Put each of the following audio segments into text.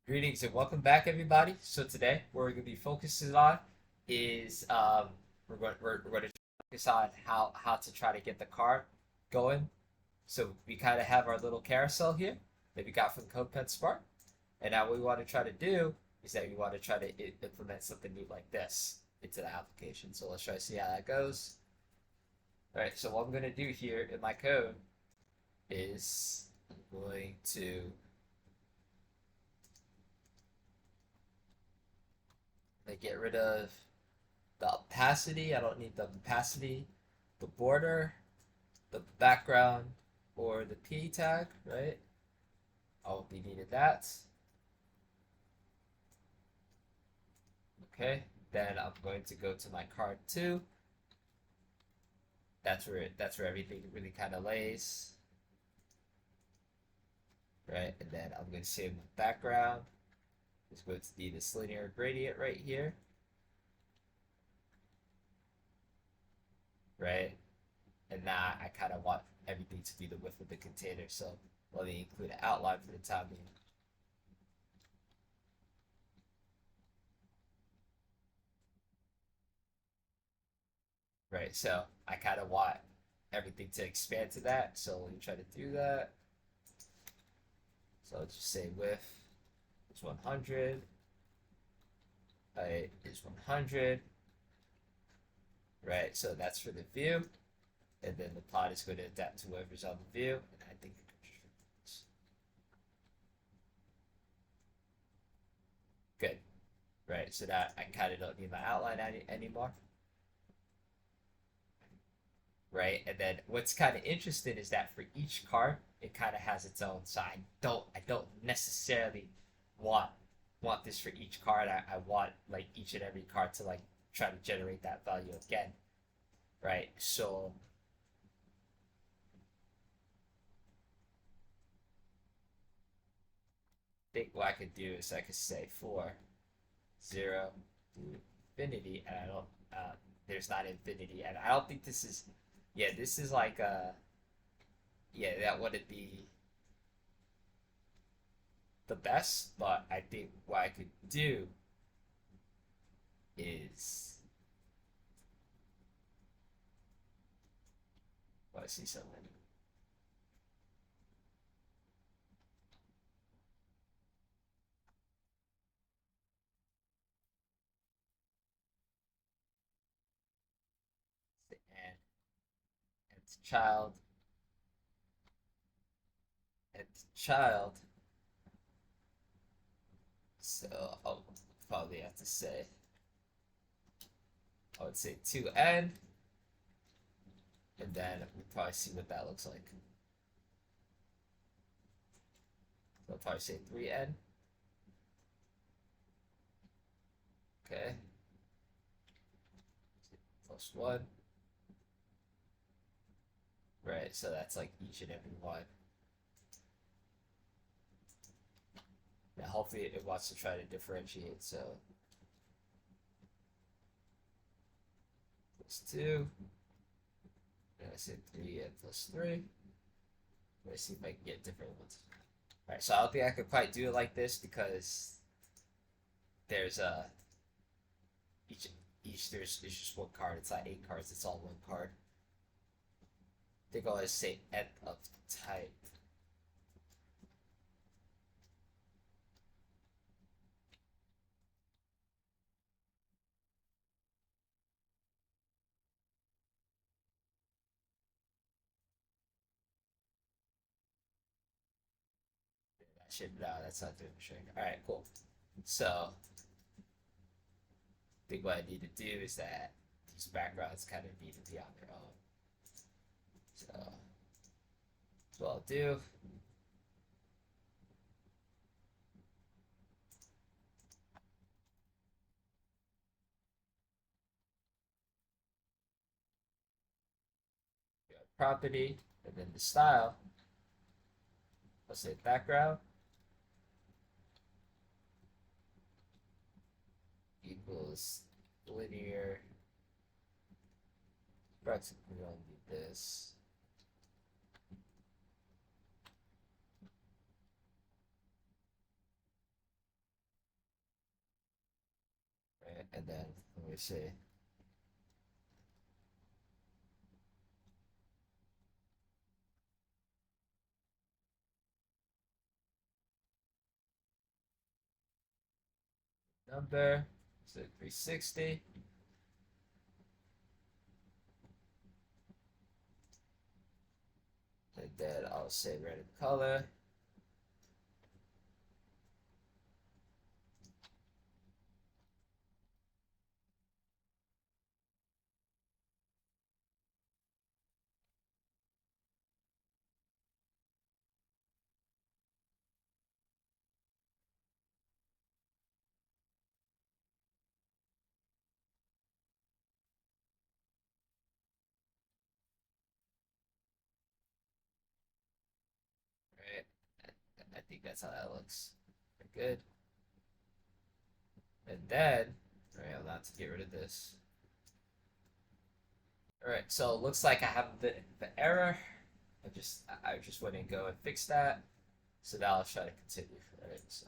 Greetings and welcome back, everybody. So today, what we're going to be focusing on is we're going to focus on how to try to get the car going. So we kind of have our little carousel here that we got from CodePen Spark, and now what we want to try to do is that we want to try to implement something new like this into the application. So let's try to see how that goes. All right. So what I'm going to do here in my code is I'm going to get rid of the opacity. I don't need the opacity, the border, the background, or the P tag, right? I won't be needing that. Okay, then I'm going to go to my card 2. That's where everything really kind of lays, right? And then I'm going to save my background. It's going to be this linear gradient right here, right? And now I kind of want everything to be the width of the container, so let me include an outline for the time being. Right, so I kind of want everything to expand to that. So let me try to do that. So let's just say width is 100, height is 100, right? So that's for the view, and then the plot is going to adapt to whoever's on the view, and I think it's good, right? So that I kind of don't need my outline anymore, right? And then what's kind of interesting is that for each card, it kind of has its own. So I don't necessarily want want this for each card. I want like each and every card to like try to generate that value again, right? So I think what I could do is I could say for 0 to infinity, and I don't. There's not infinity, and I don't think this is. Yeah, this is like yeah, that wouldn't be the best, but I think what I could do is I see something. And child and child. So I'll probably have to say I would say 2n, and then we'll probably see what that looks like. So I'll probably say 3n. Okay, plus 1. Right, so that's like each and every one. Now hopefully it wants to try to differentiate, so plus 2. And I said 3 and plus 3. Let's see if I can get different ones. Alright, so I don't think I could quite do it like this because there's each there's just one card. It's not 8 cards, it's all one card. I think I'll just say nth of type. That should no, that's not doing the trick. Alright, cool. So I think what I need to do is that these backgrounds kind of need to be on their own. So that's what I'll do. Property, and then the style. I'll say background equals linear. Perhaps we don't need this. and then let me see. Number, so 360. And then I'll say random color. Right. I think that's how that looks. Good. And then, all right, I'll have to get rid of this. All right, so it looks like I have the error. I just went and go and fix that. So now I'll try to continue. Right. So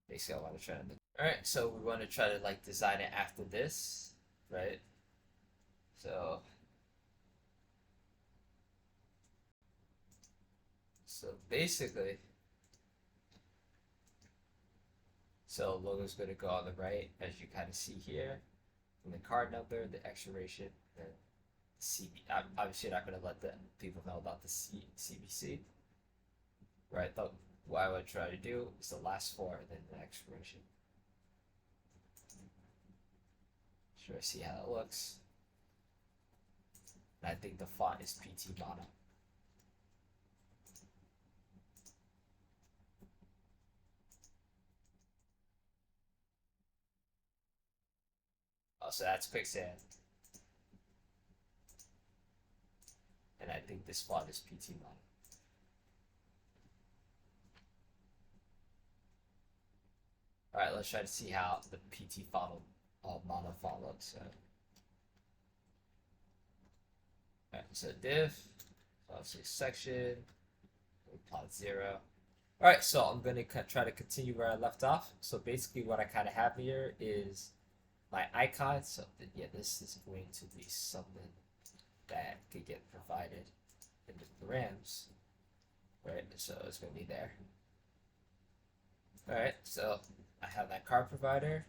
basically, I want to try to. All right, so we want to try to like design it after this, right? So basically, so logo's going to go on the right, as you kind of see here, and the card number, the expiration, and CB. I'm obviously not going to let the people know about the CBC, right? But what I would try to do is the last four, and then the expiration. Sure, see how it looks. And I think the font is PT Mono. Oh, so that's quicksand. And I think this font is PT Mono. Alright, let's try to see how the PT font mono font looks. Alright, so div, so I'll say section, plot 0. Alright, so I'm going to try to continue where I left off. So basically what I kind of have here is my icon. So yeah, this is going to be something that could get provided in the params, right? So it's going to be there. Alright, so I have that card provider.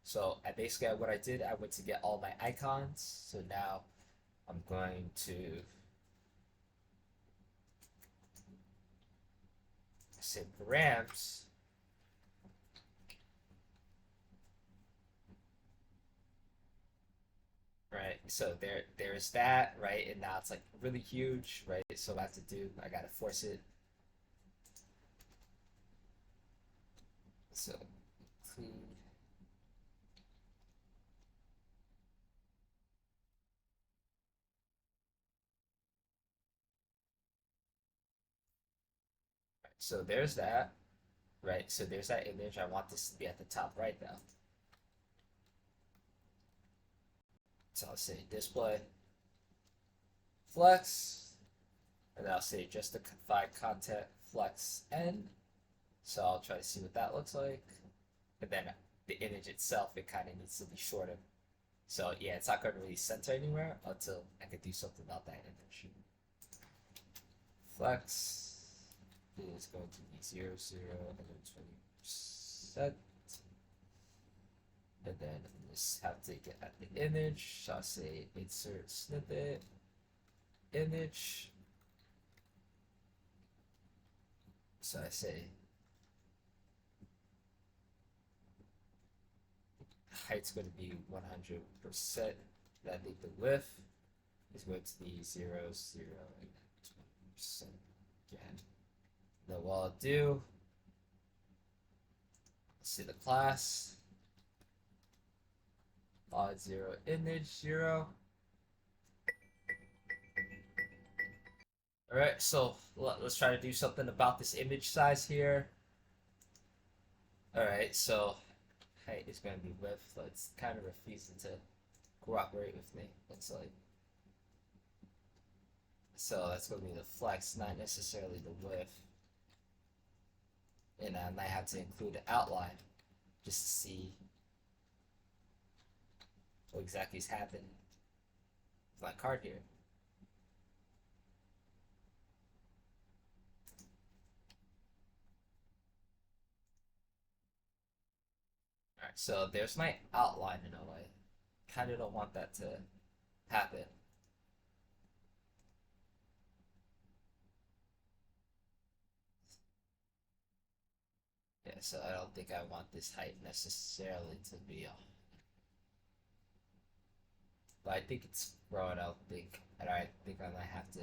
So I basically what I did, I went to get all my icons. So now I'm going to say params. Right, so there's that, right, and now it's like really huge, right? So I gotta force it. So include. So there's that, right? So there's that image. I want this to be at the top right now. So I'll say display flex, and I'll say just to confine content flex n. So I'll try to see what that looks like. And then the image itself, it kind of needs to be shorter. So yeah, it's not going to really center anywhere until I can do something about that image. Flex is going to be 0, 0, and then 20%. And then I just have to get at the image. So I'll say insert snippet, image. So I say height's going to be 100%. Then the width is going to be 0, 0, and 20% again. Then what I'll do, let's see the class. Odd 0, image 0. Alright, so let's try to do something about this image size here. Alright, so height is going to be width. So it's kind of refusing to cooperate with me. Looks like. So that's going to be the flex, not necessarily the width. And I might have to include the outline just to see what exactly is happening with my card here. Alright, so there's my outline in a way. Kind of don't want that to happen. Yeah, so I don't think I want this height necessarily to be on. But I think it's growing. I think I might have to.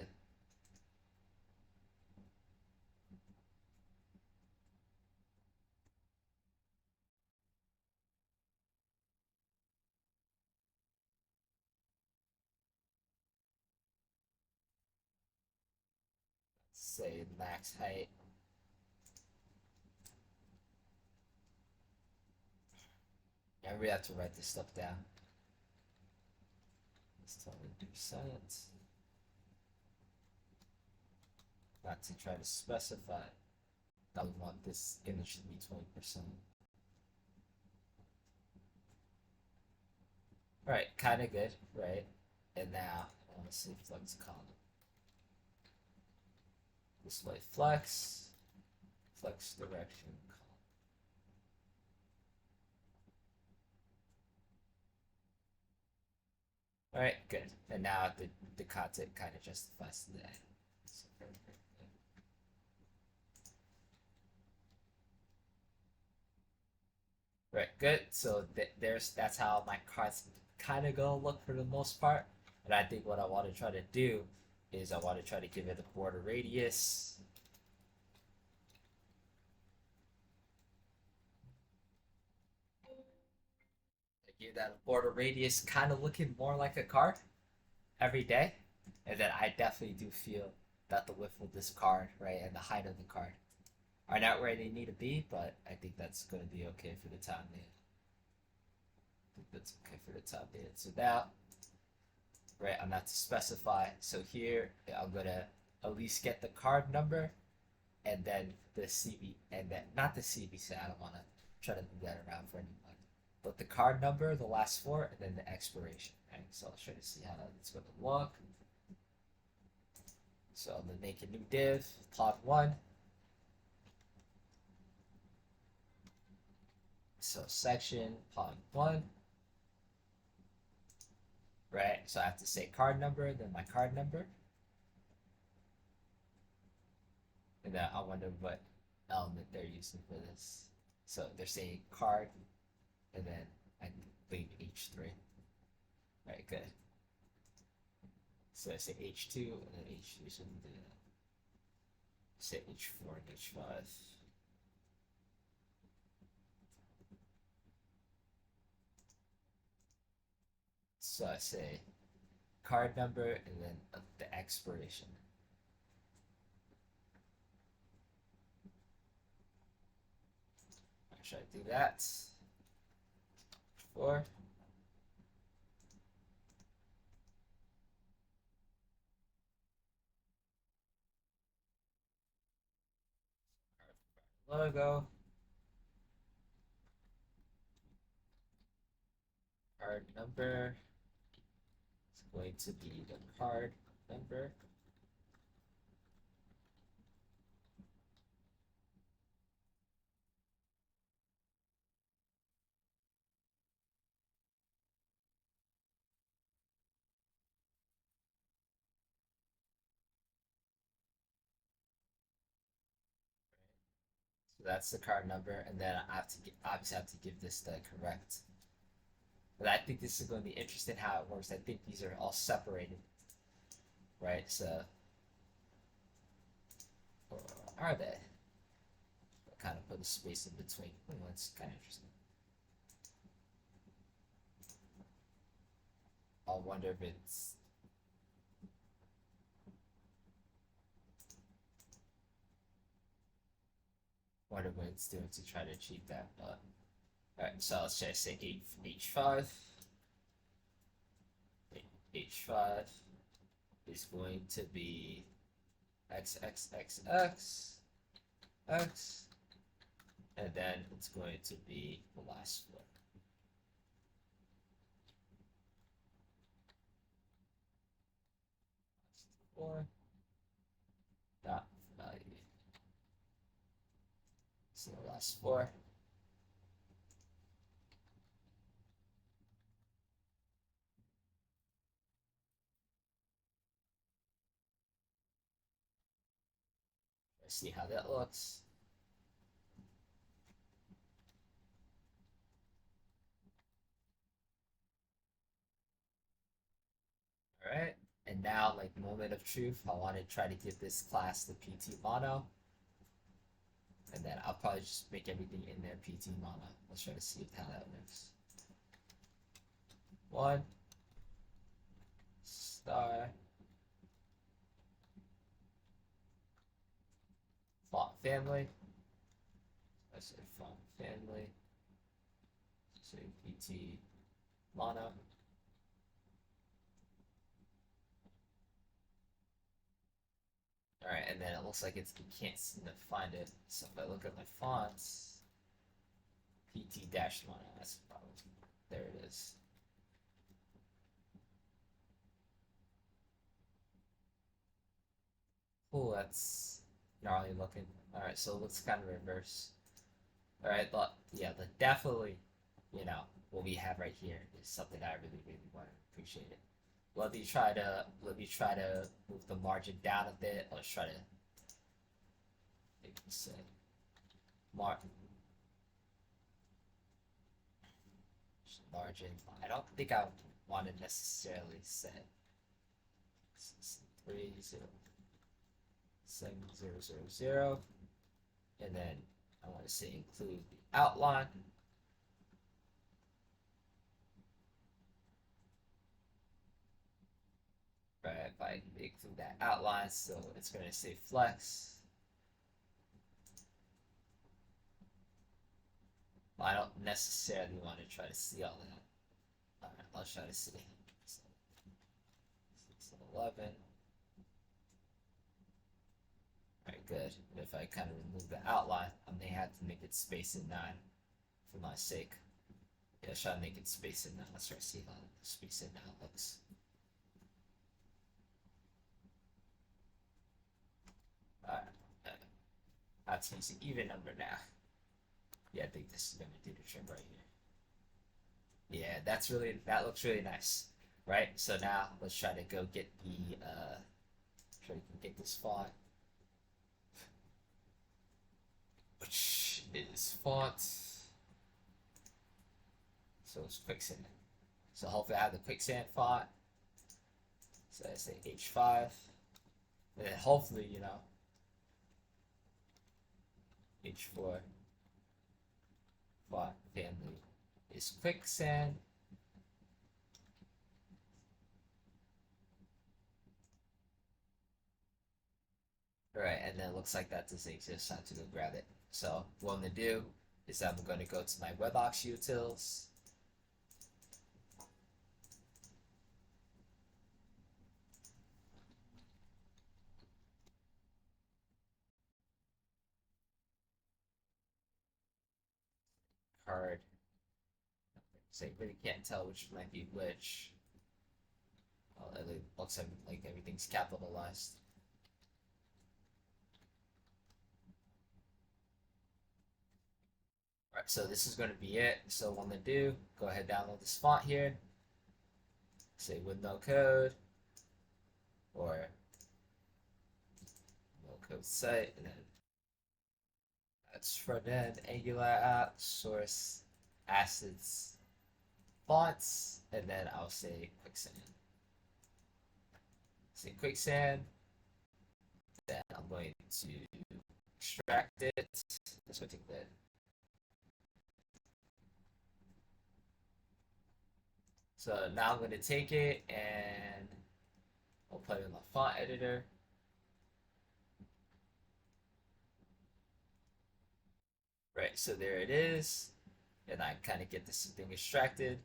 Say max height. I really have to write this stuff down. Let's tell me percent. Not to try to specify that we want this image to be 20%. Alright, kind of good, right? And now, I want to see flex column. Display flex, flex direction column. Alright, good. And now the content kind of justifies that. Right, good. So that's how my cards kind of gonna look for the most part. And I think what I want to try to do is I want to try to give it a border radius. Give that a border radius, kind of looking more like a card every day. And then I definitely do feel that the width of this card, right, and the height of the card are not where they need to be, but I think that's going to be okay for the time being. I think that's okay for the time being. So now, right, I'm not to specify. So here, I'm going to at least get the card number and then the CB, and then not the CBC. I don't want to try to move that around for anyone. But the card number, the last four, and then the expiration. Right? So I'll try to see how that's going to look. So I'm going to make a new div, pod 1. So section, pod 1. Right, so I have to say card number, then my card number. And then I wonder what element they're using for this. So they're saying card, and then I leave H3. Alright, good. So I say H2, and then H3, so say H4 and H5. So I say card number, and then the expiration. Should I do that? 4. Logo. Card number is going to be the card number. So that's the card number, and then I have to obviously have to give this the correct. But I think this is going to be interesting how it works. I think these are all separated, right? So, or are they? I'll kind of put a space in between. That's kind of interesting. I'll wonder if it's. Wonder what it's doing to try to achieve that, but. Alright, so let's just say H5, H5, is going to be x, x, x, x, x, and then it's going to be the last four. Four. Dot value. So the last four. Let's see how that looks. All right. And now, like, moment of truth, I want to try to give this class the PT mono. And then I'll probably just make everything in there PT mono. Let's try to see how that works. One star font family. I say font family. Say PT mono. Alright, and then it looks like you can't seem to find it. So if I look at my fonts, PT dash mono, that's the problem. There it is. Oh, that's gnarly looking. Alright, so it looks kind of reverse. Alright, but yeah, but definitely, you know, what we have right here is something I really, really want to appreciate it. Let me try to move the margin down a bit. Let's try to maybe say margin. I don't think I want to necessarily set 307000, and then I want to say include the outline. Right, if I include that outline, so it's going to say flex. Well, I don't necessarily want to try to see all that. Alright, let's try to see. So, 611. Alright, good. If I kind of remove the outline, I may have to make it space in 9 for my sake. Yeah, let's try to make it space in 9. Let's try to see how space in 9 looks. Alright. I have to use an even number now. Yeah, I think this is going to do the trick right here. Yeah, that looks really nice. Right? So now let's try to go get the try to get this font. Which is font. So it's quicksand. So hopefully I have the quicksand font. So I say H5. And then hopefully, you know, H4 font family is quicksand. Alright, and then it looks like that doesn't exist. Time to go grab it. So what I'm going to do is I'm going to go to my webbox utils. Card. So you really can't tell which might be which. Well, it looks like everything's capitalized. Alright, so this is going to be it. So what I'm going to do, go ahead and download this font here. Say with no code. Or no code site. And then that's front end, Angular app, source, assets, fonts. And then I'll say quicksand. Say quicksand. Then I'm going to extract it. This will take that. So now I'm going to take it and I'll put it in my font editor. Right, so there it is. And I kind of get this thing extracted.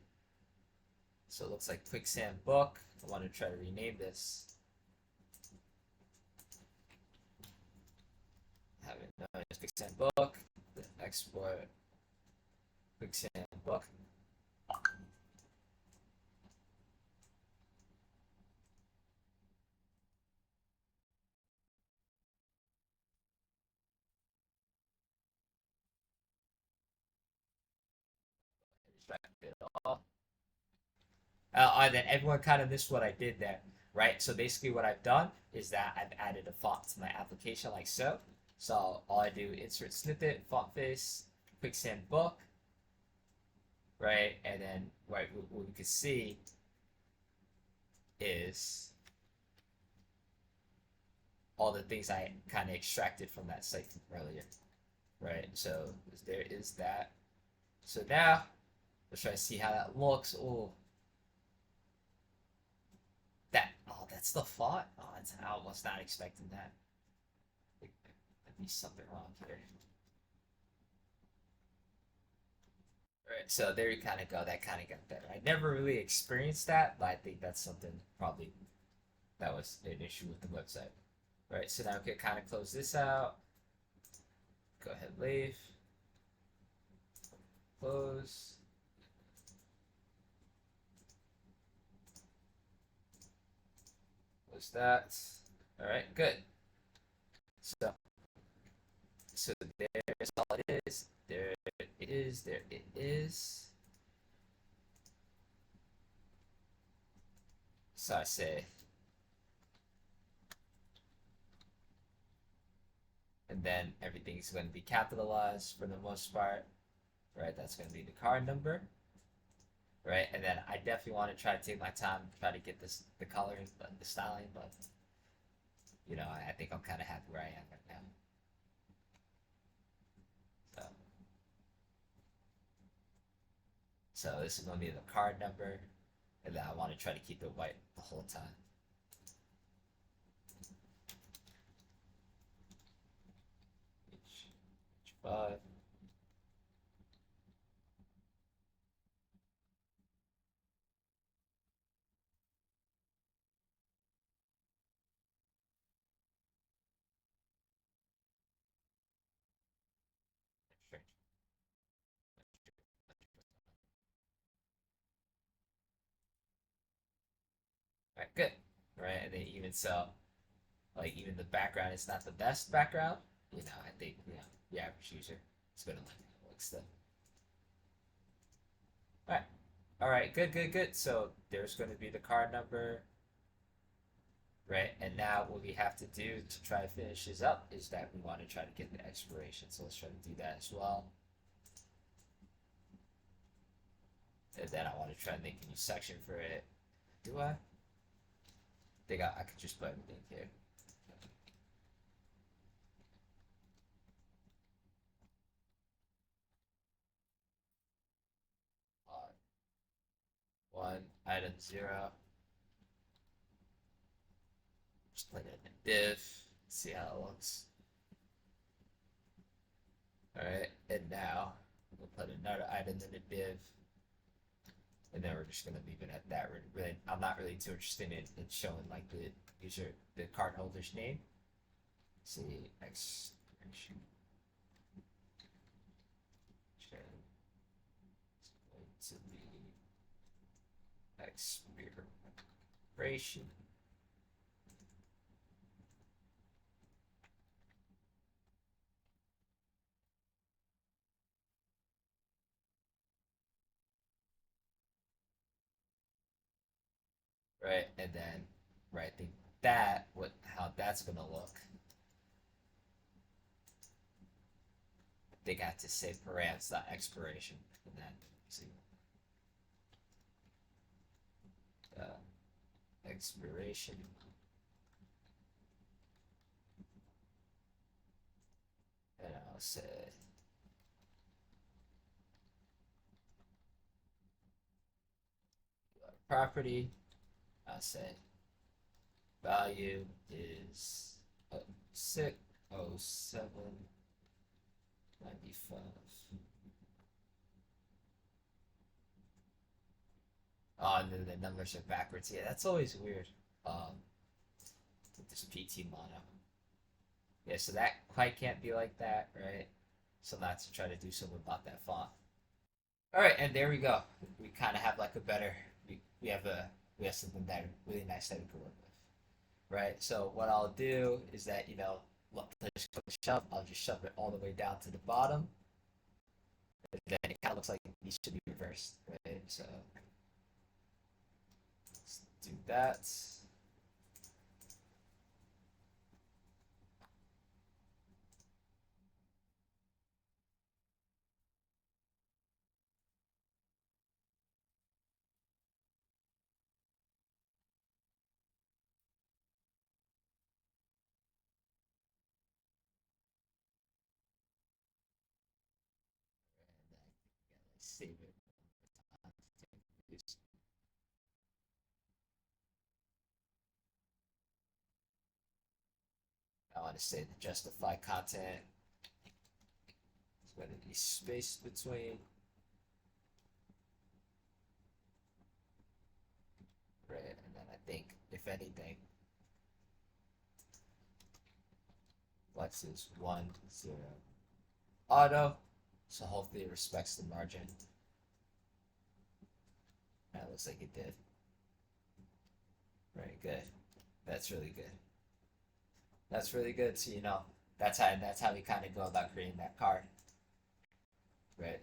So it looks like quicksand book. I want to try to rename this. have it known as quicksand book, then export quicksand book. Extract it all. And then everyone kind of missed what I did there, right? So basically, what I've done is that I've added a font to my application like so. So all I do, insert snippet, font face, quicksand book, right? And then what we can see is all the things I kind of extracted from that site from earlier, right? So there is that. So now let's try to see how that looks. Oh, that's the font. Oh, I was not expecting that. There'd be something wrong here. Right, so there you kind of go. That kind of got better. I never really experienced that, but I think that's something probably that was an issue with the website. Right, so now we can kind of close this out. Go ahead, leave. Close. Close that. All right, good. So, so there's all it is. There it is. There it is. So I say, and then everything's going to be capitalized for the most part, right? That's going to be the card number, right? And then I definitely want to try to take my time, try to get the coloring, the styling, but I think I'm kind of happy where I am right now. So this is going to be the card number, and then I want to try to keep it white the whole time. H5. Sure. All right, good. Right, and then even so, like even the background is not the best background. I think the average user is gonna like it looks stuff. All right, all right, good, good, good. So there's going to be the card number, right? And now what we have to do to try to finish this up is that we want to try to get the expiration. So let's try to do that as well. And then I want to try to make a new section for it. Do I? I could just put everything here. One, item 0. Just put it in a div. See how it looks. Alright, and now we'll put another item in a div. And then we're just gonna leave it at that. I'm not really too interested in showing like the card holder's name. See expiration. It's going to be expiration. Right, and then right, I think how that's gonna look. They got to say params dot expiration, and then see expiration. And I'll say property. I'll say value is 607.95. Oh, and then the numbers are backwards. Yeah, that's always weird. With this PT mono. Yeah, so that quite can't be like that, right? So let's try to do something about that font. All right, and there we go. We kind of have like a better. We have a we have something that really nice that we can work with, right? So what I'll do is that let just click shove. I'll just shove it all the way down to the bottom, and then it kind of looks like it needs to be reversed, right? So let's do that. Save it. I want to say the justify content. There's going to be space between, right? And then I think, if anything, flex is 1, 0, auto. So hopefully it respects the margin. That looks like it did. Very good. That's really good. That's really good. So that's how we kind of go about creating that card, right?